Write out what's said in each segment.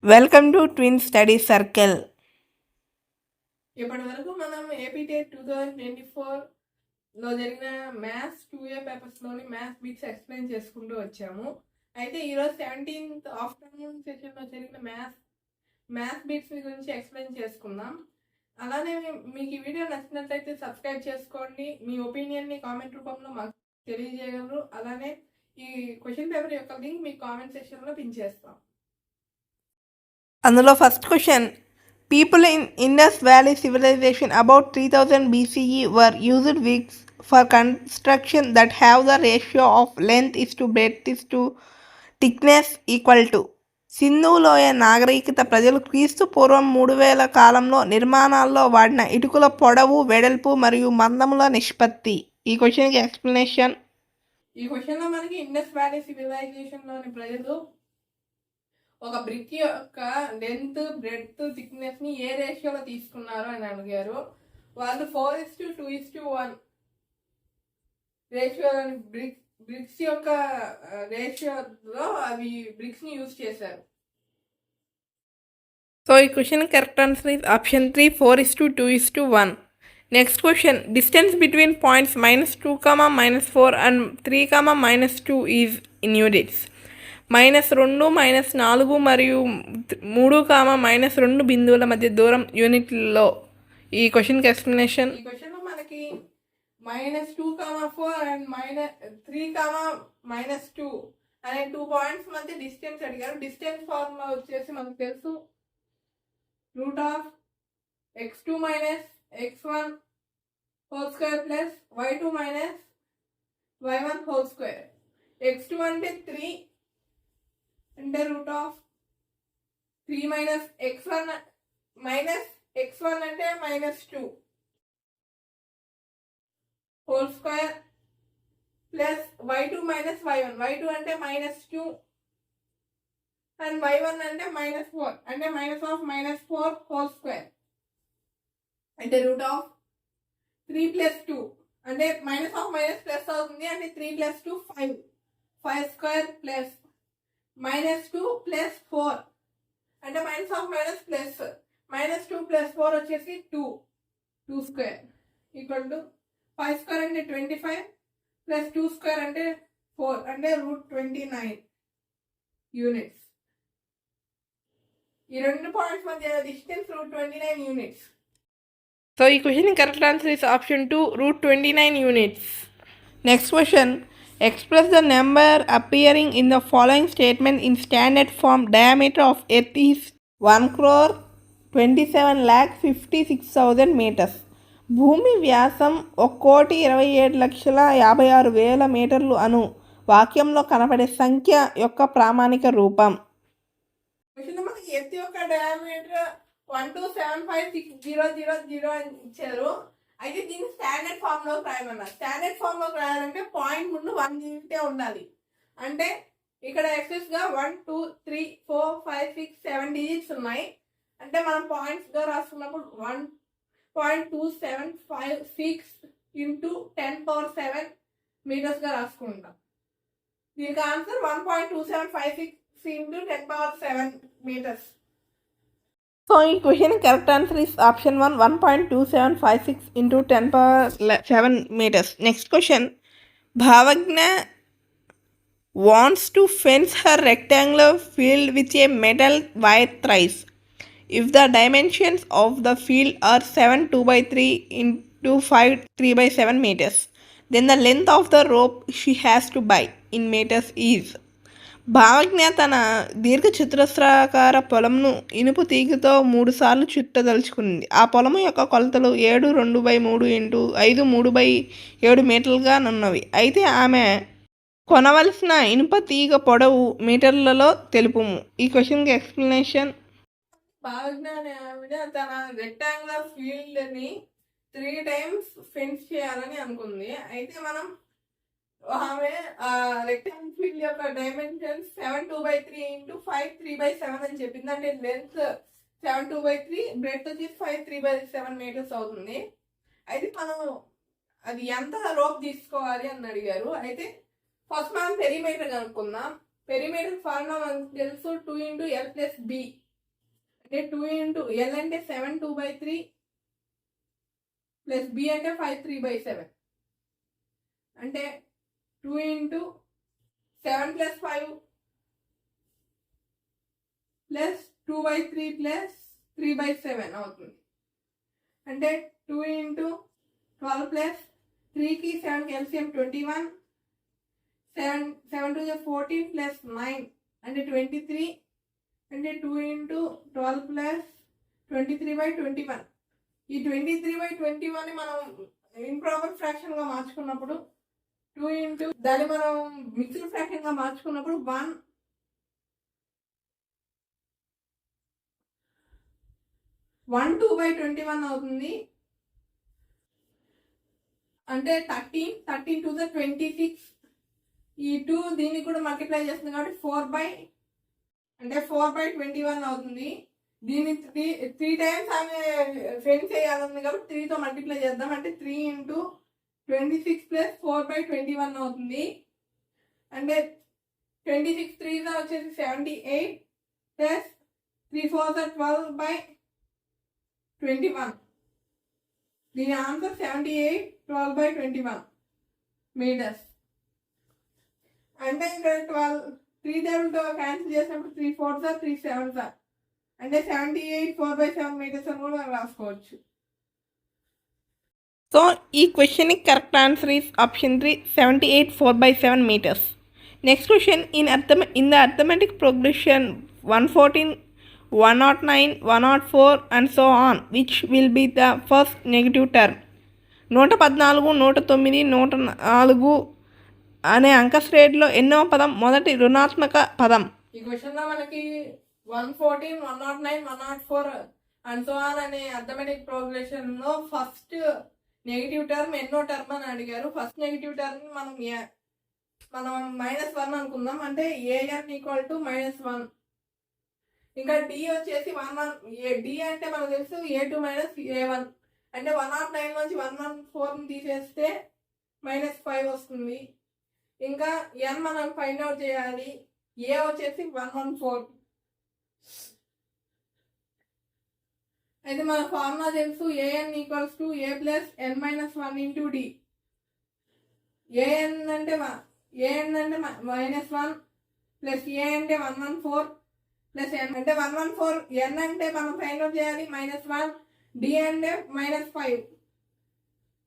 Welcome to twin study circle. ఇప్పటి వరకు మనం ఏపీటెట్ 2024లో జరిగిన మ్యాథ్స్ 2A పేపర్స్లోని మ్యాథ్స్ బిట్స్ ఎక్స్ప్లెయిన్ చేసుకుంటూ వచ్చాము. అయితే ఈరోజు 17th ఆఫ్టర్నూన్ సెషన్లో జరిగిన మ్యాథ్స్ బిట్స్ గురించి ఎక్స్ప్లెయిన్ చేసుకుందాం. అలానే మీకు ఈ వీడియో నచ్చినట్లయితే సబ్స్క్రైబ్ చేసుకోండి. మీ ఒపీనియన్ని కామెంట్ రూపంలో మాకు తెలియజేయగలరు. అలానే ఈ క్వశ్చన్ పేపర్ యొక్క లింక్ మీ కామెంట్ సెక్షన్లో పిన్ చేస్తాం. అందులో first question, people in Indus valley civilization about 3000 BCE were used wigs for construction that have the ratio of length is to breadth is to thickness equal to. సింధు లోయ నాగరికత ప్రజలు క్రీస్తు పూర్వం 3000 కాలంలో నిర్మాణాల్లో వాడిన ఇటుకల పొడవు, వెడల్పు మరియు మందముల నిష్పత్తి. ఈ క్వశ్చన్కి ఎక్స్ప్లెనేషన్. ఈ క్వశ్చన్లో మనకి ఇండస్ వ్యాలీ సివిలైజేషన్లోని ప్రజలు ఒక బ్రిక్ యొక్క లెంత్, బ్రెడ్త్, థిక్నెస్ ని ఏ రేషియోలో తీసుకున్నారు అని అడిగారు. వాళ్ళు 4:2:1 రేషియో బ్రిక్స్ యొక్క రేషియోలో అవి బ్రిక్స్ ని యూజ్ చేశారు. సో ఈ question correct answer is option 3, 4:2:1. Next question, distance between points -2, -4 and 3, -2 is in units. -2, -4 మరియు 3, -2 బిందువుల మధ్య దూరం యూనిట్లో. ఈ క్వశ్చన్కి ఎక్స్ప్లెనేషన్. ఈ క్వశ్చన్లో మనకి -2, 4 అండ్ -3, -2 అనే 2 పాయింట్స్ మధ్య డిస్టెన్స్ అడిగారు. డిస్టెన్స్ ఫార్ములా వచ్చేసి మనకు తెలుసు, √(x2 - x1) whole square plus y2 - y1 whole square. x2 అంటే 3 అంటే √3 - x1 అంటే -2 whole square plus y2 - y1. y2 అంటే -2 అండ్ y1 అంటే -4 అంటే -4 హోల్ స్క్వేర్ అంటే √3 + 2 అంటే ప్లస్ అవుతుంది. అంటే 3 + 2 5 స్క్వేర్ ప్లస్ -2 + 4 అంటే ప్లస్ -2 + 4 వచ్చేసి 2 స్క్వేర్ ఈక్వల్ టు 5 స్క్వేర్ అంటే 25 ప్లస్ 2 స్క్వేర్ అంటే 4 అంటే √29 యూనిట్స్. ఈ రెండు పాయింట్స్ మధ్య డిస్టెన్స్ √29 యూనిట్స్. సో ఈ question correct answer is option 2, √29 units. Next question, express the number appearing in the following statement in standard form. Diameter of earth is 1,27,56,000 meters. భూమి వ్యాసం 1,27,56,000 మీటర్లు అను వాక్యంలో కనపడే సంఖ్య యొక్క ప్రామాణిక రూపం. మనకి ఎర్త్ యొక్క డయామీటర్ 1,27,56,000 అని ఇచ్చారు. అయితే దీన్ని స్టాండర్డ్ ఫామ్ లో రాయమన్నారు. స్టాండర్డ్ ఫామ్ లో రాయాలంటే పాయింట్ ముందు 1 డిజిటే ఉండాలి. అంటే ఇక్కడ ఎక్సెస్ గా 1 2 3 4 5 6 7 డిజిట్స్ ఉన్నాయి. అంటే మనం పాయింట్స్ గా రాసుకున్నప్పుడు 1.2756 × 10⁻7 మీటర్స్ గా రాసుకుంటాం. దీనికి ఆన్సర్ 1.2756 × 10⁻7 మీటర్స్. సో ఈ question correct answer is option 1, 1.2756 × 10⁻7 meters. Next question, Bhavagna wants to fence her rectangular field with a metal wire thrice. If the dimensions of the field are 7 2/3 × 5 3/7 meters, then the length of the rope she has to buy in meters is. భావజ్ఞ తన దీర్ఘచతురస్రాకార పొలంను ఇనుపు తీగతో 3 సార్లు చుట్టదలుచుకుంది. ఆ పొలము యొక్క కొలతలు 7 2/3 × 5 3/7 మీటర్లుగా ఉన్నవి. అయితే ఆమె కొనవలసిన ఇనుప తీగ పొడవు మీటర్లలో తెలుపుము. ఈ క్వశ్చన్కి ఎక్స్ప్లెనేషన్. భావజ్ఞ తన రెక్టాంగులర్ ఫీల్డ్ ని 3 times ఫెన్స్ చేయాలని అనుకుంది. అయితే మనం ఆమె రెక్టాంగులర్ ఫీల్డ్ యొక్క డైమెన్షన్స్ 7 2/3 × 5 3/7 అని చెప్పింది. అంటే లెంత్ 7 2/3, బ్రెడ్త్ వచ్చి 5 3/7 మీటర్స్ అవుతుంది. అయితే మనం అది ఎంత రోప్ తీసుకోవాలి అని అడిగారు. అయితే ఫస్ట్ మనం పెరిమీటర్ కనుక్కుందాం. పెరిమీటర్ ఫార్ములా మనకు తెలుసు, 2 × L + B అంటే 2 ఇంటూ L అంటే 7 2/3 ప్లస్ B అంటే 5 3/7 అంటే 2 ఇంటూ 7 ప్లస్ 5 ప్లస్ 2/3 ప్లస్ 3/7 అవుతుంది. అంటే 2 ఇంటూ 12 ప్లస్ 3కి 7కి ఎల్సిఎం 21 7 2 14 ప్లస్ 9 అంటే 23 అంటే 2 ఇంటూ 12 ప్లస్ 23/21 ఈ 23/21 మనం ఇంప్రాపర్ ఫ్రాక్షన్గా మార్చుకున్నప్పుడు 2 ఇంటూ దాన్ని మనం మిక్స్డ్ ఫ్రాక్షన్గా మార్చుకున్నప్పుడు 1 2/21 అవుతుంది. అంటే 13 2 26 ఈ 2 దీన్ని కూడా మల్టిప్లై చేస్తుంది కాబట్టి 4/21 అవుతుంది. దీన్ని 3 టైమ్స్ ఆమె ఫ్రెండ్స్ చేయాలని కాబట్టి 3తో మల్టిప్లై చేద్దాం. అంటే 3 ఇంటూ 26 ప్లస్ 4/21 అవుతుంది. అంటే 26 3 వచ్చేసి 78 ప్లస్ 3 4 12/21. దీని ఆన్సర్ 78 12/21 మీటర్స్. అంటే ఇక్కడ 3 టేబుల్తో క్యాన్సిల్ చేసినప్పుడు 3 4 3 7 అంటే 78 4/7 మీటర్స్ అని కూడా రాసుకోవచ్చు. సో ఈ క్వశ్చన్కి correct answer is option 3 78 4/7 meters. Next question in the arithmetic progression 114 109 104 and so on which will be the first negative term. 114 109 104 అనే అంక శ్రేణిలో ఎన్నో పదం మొదటి రుణాత్మక పదం? ఈ క్వశ్చన్లో మనకి 114 109 104 అండ్ సో ఆన్ అనే అర్థమెటిక్ ప్రోగ్రెషన్లో ఫస్ట్ నెగిటివ్ టర్మ్ ఎన్నో టర్మ్ అని అడిగారు. ఫస్ట్ నెగిటివ్ టర్మ్ మనం -1 అనుకుందాం. అంటే an ఈక్వల్ టు -1. ఇంకా డి వచ్చేసి 1 డి అంటే మనకు తెలుసు a2 a1 అంటే 109 నుంచి 114 తీసేస్తే -5 వస్తుంది. ఇంకా n మనం ఫైండ్ అవుట్ చేయాలి. ఏ వచ్చేసి 114. అయితే మన ఫార్ములా తెలుసు an equals to a plus n -1 into d. an అంటే -1 ప్లస్ a అంటే 114 ప్లస్ n అంటే 114. n అంటే మనం ఫైండ్ అవుట్ చేయాలి -1, d అంటే -5.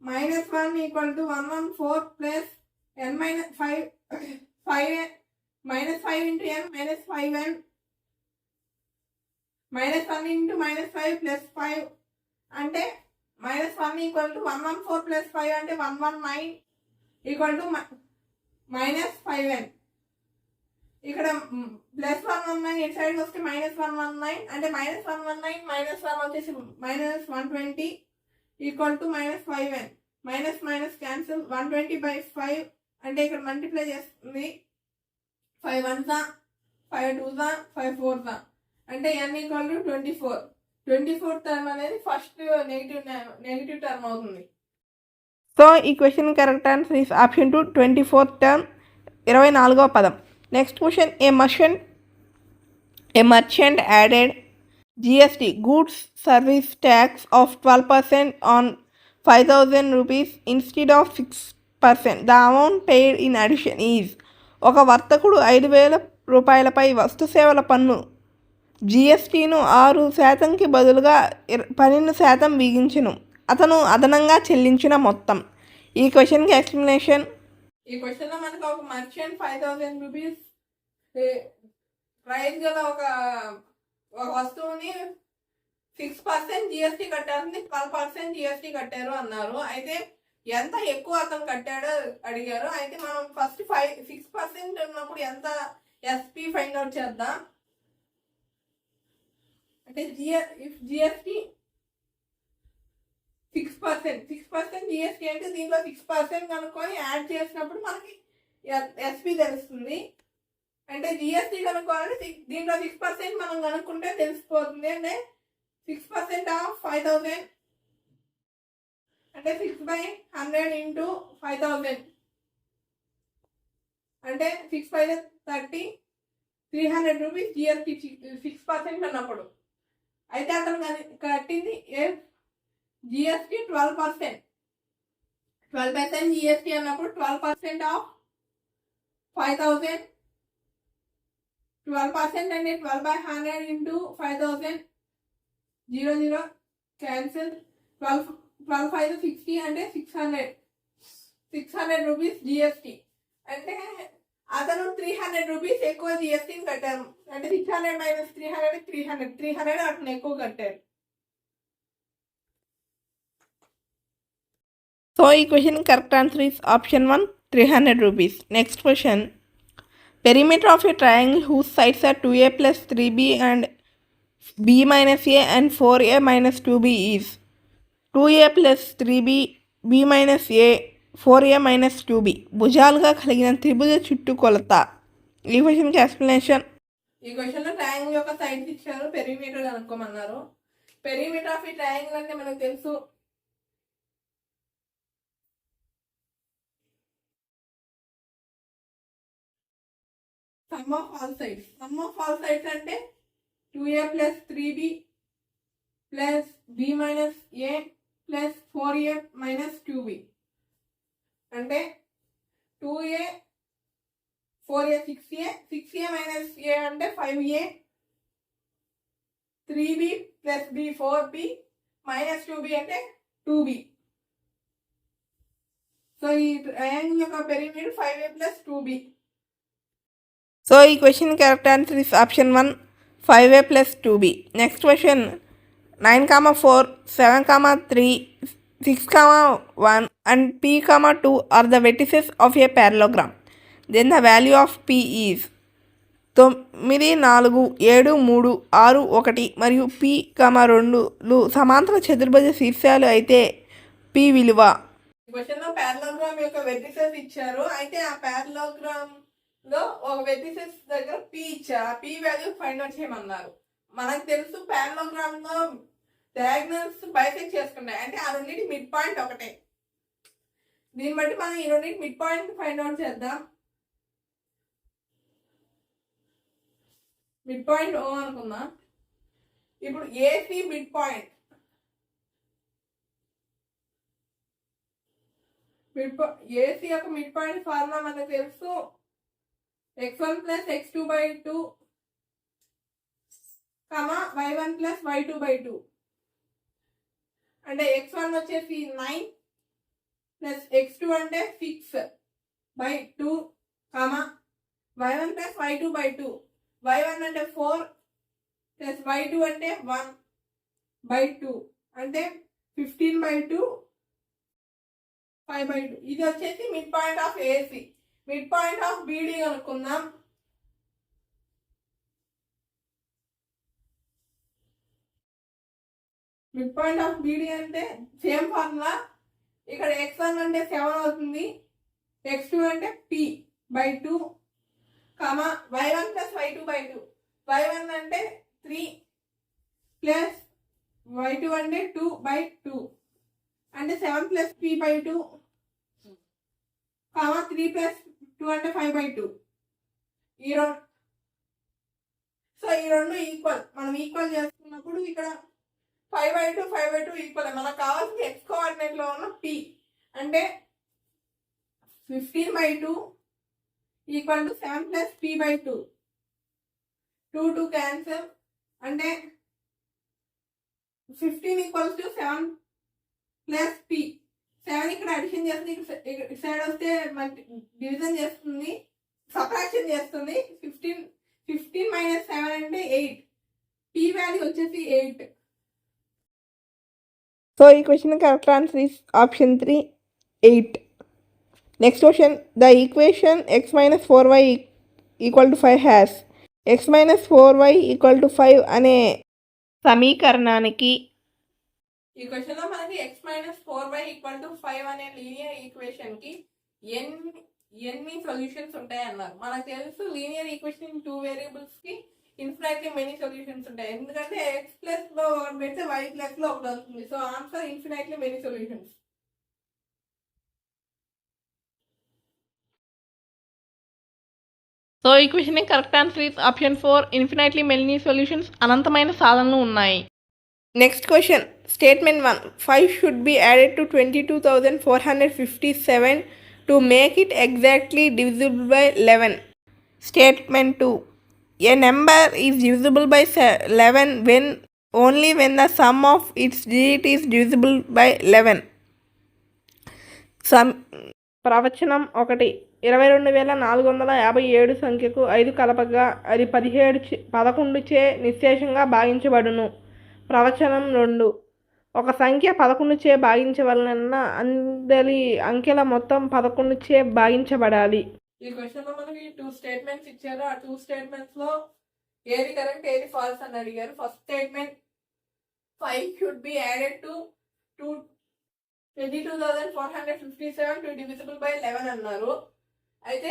-1 equal to 114 plus n -5 -5 into n -5n -1 into -5 plus 5 అంటే -1 ఈక్వల్ టు 114 ప్లస్ 5 అంటే 119 ఈక్వల్ టు -5n. ఇక్కడ +119 ఇటు సైడ్ వస్తే -119 అంటే -119 -1 వచ్చేసి -120 equal to -5n. Minus cancel 120/5 అంటే ఇక్కడ మల్టిప్లై చేస్తుంది 5 1 5 2 5 4 అంటే n ఈక్వల్ టు 24 టర్మ్ అనేది ఫస్ట్ నెగిటివ్ టర్మ్ అవుతుంది. సో ఈ question correct answer is option 2 24th term 24వ పదం. Next question a merchant added GST goods service tax of 12% on 5,000 rupees instead of 6%. The amount paid in addition is. ఒక వర్తకుడు 5,000 రూపాయలపై వస్తు సేవల పన్ను GSTను 6%కి బదులుగా 12% బిగించును. అతను అదనంగా చెల్లించిన మొత్తం. ఈ క్వశ్చన్కి ఎక్స్ప్లెనేషన్. ఈ క్వశ్చన్లో మనకు ఒక మర్చెంట్ 5,000 రూపీస్ ప్రైస్ గల ఒక వస్తువుని 6% GST కట్టాలని 12% GST కట్టారు అన్నారు. అయితే ఎంత ఎక్కువ అతను కట్టాడో అడిగారు. అయితే మనం ఫస్ట్ 6% ఉన్నప్పుడు ఎంత SP ఫైండ్ అవుట్ చేద్దాం. అంటే GST 6% GST అంటే దీంట్లో 6% కనుక్కొని యాడ్ చేసినప్పుడు మనకి SP తెలుస్తుంది. అంటే GST కనుక్కోవాలంటే దీంట్లో 6% మనం కనుక్కుంటే తెలిసిపోతుంది. అంటే 6% ఆఫ్ 5,000 అంటే 6/100 ఇంటూ 5,000 అంటే 6/5 30 300 రూపీస్ GST 6% అన్నప్పుడు. అయితే అతను కట్టింది జిఎస్టీ 12%. 12% జిఎస్టీ అన్నప్పుడు 12% ఆఫ్ 5,000. 12% అంటే 12/100 ఇంటూ 5,000. 0 క్యాన్సిల్. 12 60 అంటే 600 రూపీస్ జిఎస్టీ. అంటే అతను 300 రూపీస్ ఎక్కువ జిఎస్టీని కట్టారు. అంటే 600 మైనస్ 300 అతను ఎక్కువ కట్టారు. సో ఈ question correct answer is option 1, 300 rupees. Next question, perimeter of a triangle whose sides are 2a plus 3b and b minus a and 4a minus 2b is 2a plus 3b, b minus a, 4a minus 2b. భుజాలుగా కలిగిన త్రిభుజ చుట్టుకొలత. ఈ క్వశ్చన్కి explanation. ఈ క్వశ్చన్లో triangle యొక్క sides ఇచ్చారు, perimeter కనుక్కోమన్నారు. Perimeter of ఈ triangle అంటే మనకు తెలుసు some of all sides. Some of all sides అంటే 2a plus 3b plus b minus a plus 4a minus 2b. అంటే 2a 4a 6a minus a అంటే 5a, 3b plus b 4b minus 2b అంటే 2b. So ఈ triangle యొక్క perimeter 5a plus 2b. So ఈ question correct answer is option 1, 5a plus 2b. Next question, 9, 4, 7, 3, 6, 1 and p, 2 are the vertices of a parallelogram. Then the value of p is 9, 4, 7, 3, 6, 1 మరియు p, 2లు సమాంతర చతుర్భుజ శీర్షాలు అయితే p విలువ. Question లో parallelogram యొక్క vertices ఇచ్చారు. అయితే ఆ పారలోగ్రామ్ లో ఒక వెర్టిసెస్ దగ్గర p ఇచ్చారు. ఆ p వాల్యూ ఫైండ్ అవుట్ చేయమన్నారు. మనకు తెలుసు పారలోగ్రామ్ లో డయాగ్నల్స్ బైసెక్ట్ చేసుకుంటాయి. అంటే ఆ రెండింటి మిడ్ పాయింట్ ఒకటే. దీన్ని బట్టి మనం ఈ రెండింటి మిడ్ పాయింట్ ఫైండ్ అవుట్ చేద్దాం. మిడ్ పాయింట్ O అనుకుందాం. ఇప్పుడు ఏసీ మిడ్ పాయింట్, ఏసీ యొక్క మిడ్ పాయింట్ ఫార్ములా మనకు తెలుసు x1 plus x2/2, y1 plus y2/2. అంటే x1 వచ్చేసి 9 ప్లస్ x2 అంటే 6/2, y1 plus y2/2. y1 అంటే 4 ప్లస్ y2 అంటే 1/2 అంటే 15/2, 5/2. ఇది వచ్చేసి midpoint of AC. Midpoint of BD అనుకుందాం. మిడ్ పాయింట్ ఆఫ్ బీడీ అంటే సేమ్ ఫార్ములా. ఇక్కడ x1 అంటే 7 అవుతుంది, x2 అంటే p/2, y1 plus y2/2. y1 అంటే 3 ప్లస్ y2 అంటే 2/2 అంటే 7 ప్లస్ p/2, 3 ప్లస్ 2 అంటే 5/2. సో ఈ రెండు ఈక్వల్. మనం ఈక్వల్ చేసుకున్నప్పుడు ఇక్కడ 5/2 ఈక్వల్. మనకు కావాల్సిన x కోఆర్డినేట్ లో ఉన్న p అంటే 15/2 equal to 7 plus p/2. 2 cancel. అంటే 15 ఈక్వల్స్ టు 7 ప్లస్ p. 7 ఇక్కడ అడిషన్ చేస్తుంది, ఇటు సైడ్ వస్తే డివిజన్ చేస్తుంది, సబ్ట్రాక్షన్ చేస్తుంది. 15 మైనస్ 7 అంటే 8. p వాల్యూ వచ్చేసి 8. సో ఈ question correct answer is option 3, 8. Next question, the equation x minus 4y equal to 5 has x minus 4y equal to 5 అనే సమీకరణానికి. ఈ క్వశ్చన్ లో మనకి x minus 4y equal to 5 అనే లీనియర్ ఈక్వేషన్ కి ఎన్ని సొల్యూషన్స్ ఉంటాయి అన్నారు. మనకు తెలుసు లీనియర్ ఈక్వేషన్ 2 వేరియబుల్స్ కి ఇన్ఫినైట్లీ మెనీ సొల్యూషన్స్ ఉంటాయి. ఎందుకంటే x ప్లస్ లో ఒకటి పెడితే y ప్లస్ లో ఒకటి వస్తుంది. So answer infinitely many solutions. So ఈ question correct answer is option 4, infinitely many solutions. అనంతమైన సాధనలు ఉన్నాయి. Next question. Statement 1. 5 should be added to 22,457 to make it exactly divisible by 11. Statement 2. A number is divisible by 11 only when the sum of its digit is divisible by 11. ప్రవచనం 1. 22,457 సంఖ్యకు 5 కలపగా అది 11చే నిశ్శేషంగా భాగించబడును. ప్రవచనం 2. ఒక సంఖ్య 11చే భాగించవలన అందలి అంకెల మొత్తం 11చే భాగించబడాలి. ఈ క్వశ్చన్ లో మనకి 2 స్టేట్మెంట్స్ ఇచ్చారు. ఆ 2 స్టేట్మెంట్స్ లో ఏది కరెక్ట్ ఏది ఫాల్స్ అని అడిగారు. First statement 5 should be added to 22,457 to divisible by 11 అన్నారు. అయితే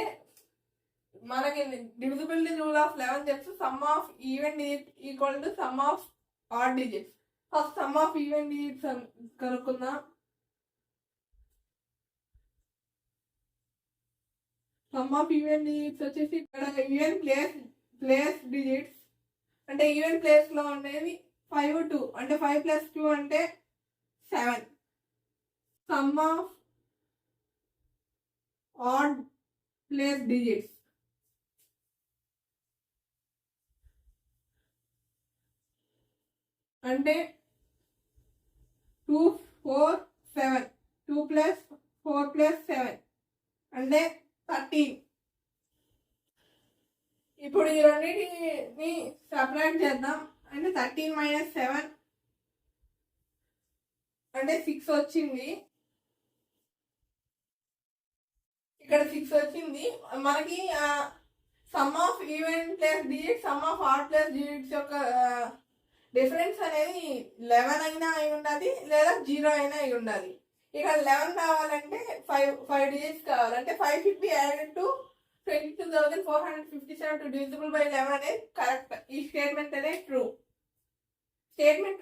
మనకి డివిజిబిలిటీ రూల్ ఆఫ్ 11 తెలుసు. Some of even digit equal to some of odd digits. First some of even digits కనుక్కుందాం. సమ్ ఆఫ్ ఈవెన్ డిజిట్స్ వచ్చేసి ఇక్కడ even place digits అంటే even place లో ఉండేది 5 2 అంటే 5 + 2 అంటే 7. Some of odd place digits అంటే 2 4 7 2 + 4 + 7 అంటే 13. ఇప్పుడు ఈ రెండింటిని సపరేట్ చేద్దాం. అంటే 13 - 7 అంటే 6 వచ్చింది. ఇక్కడ 6 వచ్చింది. మనకి some of even plus digits some of odd plus digits యొక్క డిఫరెన్స్ అనేది 11 అయినా అయి ఉండాలి లేదా 0 అయినా అయి ఉండాలి. ఇక్కడ 11 కావాలంటే 5 డిజిట్స్ కావాలంటే 5 should be added to 22,457 to divisible by 11 అనేది కరెక్ట్. ఈ స్టేట్మెంట్ అనేది ట్రూ. స్టేట్మెంట్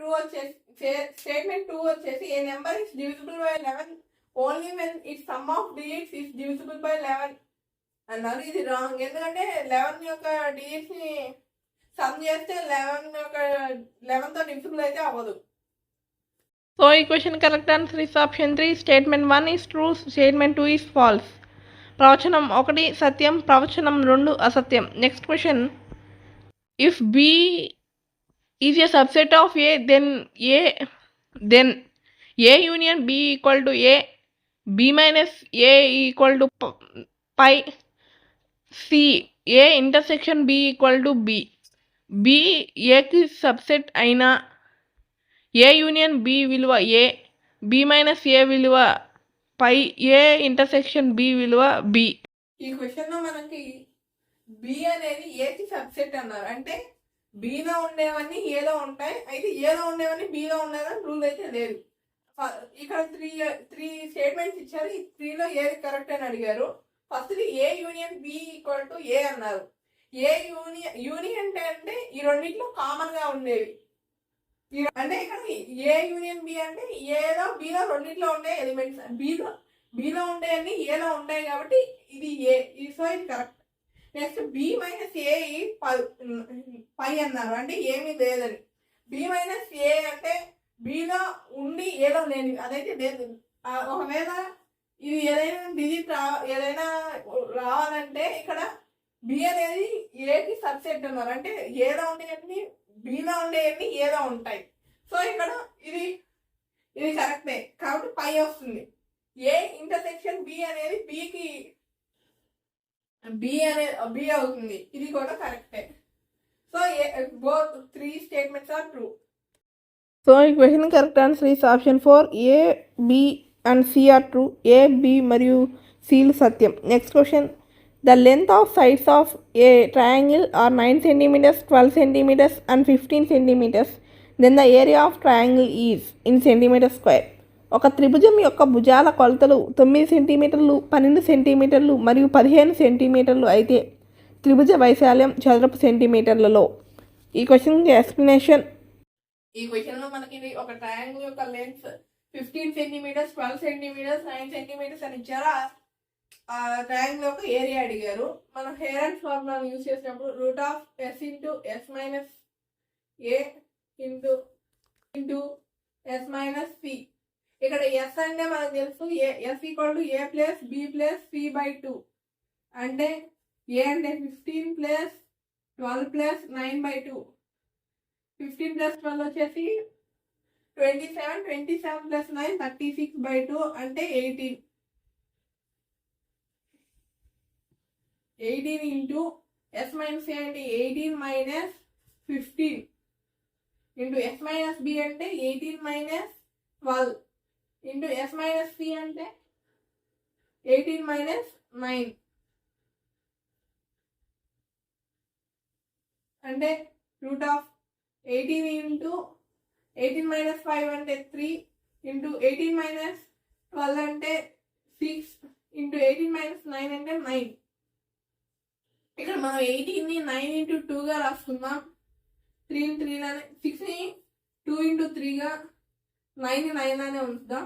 2 వచ్చేసి a number is divisible by 11 only when it sum of digits is divisible by 11 అన్నారు. ఇది రాంగ్. ఎందుకంటే 11 యొక్క డిజిట్స్ ని సమ్ చేస్తే 11 తో డివిజిబుల్ అయితే అవ్వదు. సో ఈ question correct answer is option 3. Statement 1 is true, statement 2 is false. ప్రవచనం 1 సత్యం, ప్రవచనం 2 అసత్యం. Next question. If B is a subset of A then A union B equal to A, B minus A equal to phi, C A intersection B equal to B. B ఏకి subset అయినా A union B విలువ ఏ, B minus ఏ విలువ పై, ఏ intersection B విలువ B. ఈ question లో మనకి B అనేది ఏకి సబ్సెట్ అన్నారు. అంటే బిలో ఉండేవన్నీ ఏలో ఉంటాయి. అయితే ఏలో ఉండేవన్నీ బిలో ఉండేదని రూల్ అయితే లేదు. ఇక్కడ త్రీ స్టేట్మెంట్స్ ఇచ్చారు. ఈ 3లో ఏది కరెక్ట్ అని అడిగారు. First A union B equal to A అన్నారు. ఏ యూనియన్ అంటే ఈ రెండింటిలో కామన్ గా ఉండేవి. అంటే ఇక్కడ ఏ యూనియన్ బి అంటే ఏలో బిలో రెండింటిలో ఉండే ఎలిమెంట్స్. బిలో ఉండేవన్నీ ఏలో ఉంటాయి కాబట్టి ఇది ఏ. సో ఇది కరెక్ట్. నెక్స్ట్ బి మైనస్ ఏ పై అన్నారు. అంటే ఏమీ లేదని. బి మైనస్ ఏ అంటే బిలో ఉండి ఏలో లేని అదైతే లేదు. ఒకవేళ ఇది ఏదైనా డిజిట్ ఏదైనా రావాలంటే ఇక్కడ బి అనేది ఏకి సబ్సెట్ అన్నారు. అంటే ఏలో ఉండేవన్నీ బిలో ఉండేవన్నీ ఏలో ఉంటాయి. సో ఇక్కడ ఇది కరెక్టే కాబట్టి పై వస్తుంది. ఏ ఇంటర్సెక్షన్ బి అనేది బి అవుతుంది. ఇది కూడా కరెక్టే. So both 3 statements are true. So ఈ question correct answer is option 4. A, B and C are true. A, B మరియు సిలు సత్యం. Next question. The length of sides of a triangle are 9 centimeters, 12 centimeters and 15 centimeters. Then the area of triangle is in centimeter square. ఒక త్రిభుజం యొక్క భుజాల కొలతలు 9 సెంటీమీటర్లు, 12 సెంటీమీటర్లు మరియు 15 సెంటీమీటర్లు అయితే త్రిభుజ వైశాల్యం చదరపు సెంటీమీటర్లలో. ఈ క్వశ్చన్కి ఎక్స్ప్లెనేషన్. ఈ క్వశ్చన్ లో మనకి ఒక ట్రయాంగిల్ యొక్క లెంత్ 15 centimeters, 12 centimeters, 9 centimeters అని ఇచ్చారా. ఆ ట్రయాంగిల్ యొక్క ఏరియా అడిగారు. మనం హెరాల్డ్ ఫార్ములా యూజ్ చేసినప్పుడు √(s × s - a × into S minus C. ఇక్కడ ఎస్ అంటే మనకు తెలుసు S equal to A plus B plus C by 2. అంటే ఏ అంటే 15 ప్లస్ 12 ప్లస్ 9 బై 2. 15 ప్లస్ 12 వచ్చేసి 27. 27 ప్లస్ 9 36 బై 2 అంటే 18. 18 ఇంటూ ఎస్ మైనస్ ఏ అంటే 18 minus 15 into S minus B అంటే 18 minus 12 into S minus C అంటే 18 మైనస్ 9 అంటే రూట్ ఆఫ్ 18 ఇంటూ 18 మైనస్ 5 అంటే 3 into 18 minus 12 అంటే 6 ఇంటూ 18 మైనస్ 9 అంటే 9. ఇక్కడ మనం 18ని 9 ఇంటూ 2గా రాసుకుందాం. 3 3 6ని 2 ఇంటూ 3గా 9ని 9 అనే ఉంచుదాం.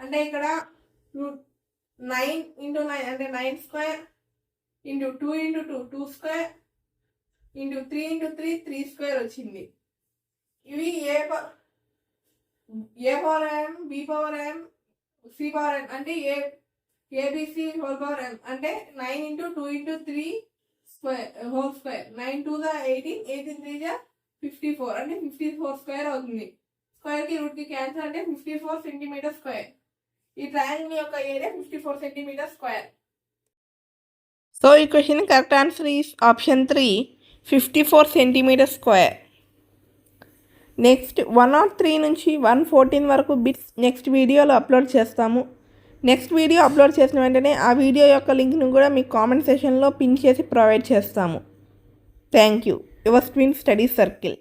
అంటే ఇక్కడ 9 ఇంటూ 9 అంటే 9 square into 2 into 2 2 square into 3 into 3 3 square వచ్చింది. ఇవి A power m B power m C power n అంటే ఏబిసి హోల్ పవర్ m అంటే 9 into 2 into 3 square whole square. 9 2 18 18 3 54 అంటే 54 స్క్వేర్ అవుతుంది. స్క్వేర్ కి రూట్ కి క్యాన్సల్ అంటే 54 సెంటీమీటర్ స్క్వేర్. ఈ ట్రయాంగిల్ యొక్క ఏరియా 54 సెంటీమీటర్ స్క్వేర్. సో ఈ question correct answer is option 3 54 centimetre square. Next 103 నుంచి 114 వరకు బిట్స్ నెక్స్ట్ వీడియోలో అప్లోడ్ చేస్తాము. నెక్స్ట్ వీడియో అప్లోడ్ చేసిన వెంటనే ఆ వీడియో యొక్క లింక్ను కూడా మీకు కామెంట్ సెషన్లో పిన్ చేసి ప్రొవైడ్ చేస్తాము. Thank you. Your twin study circle.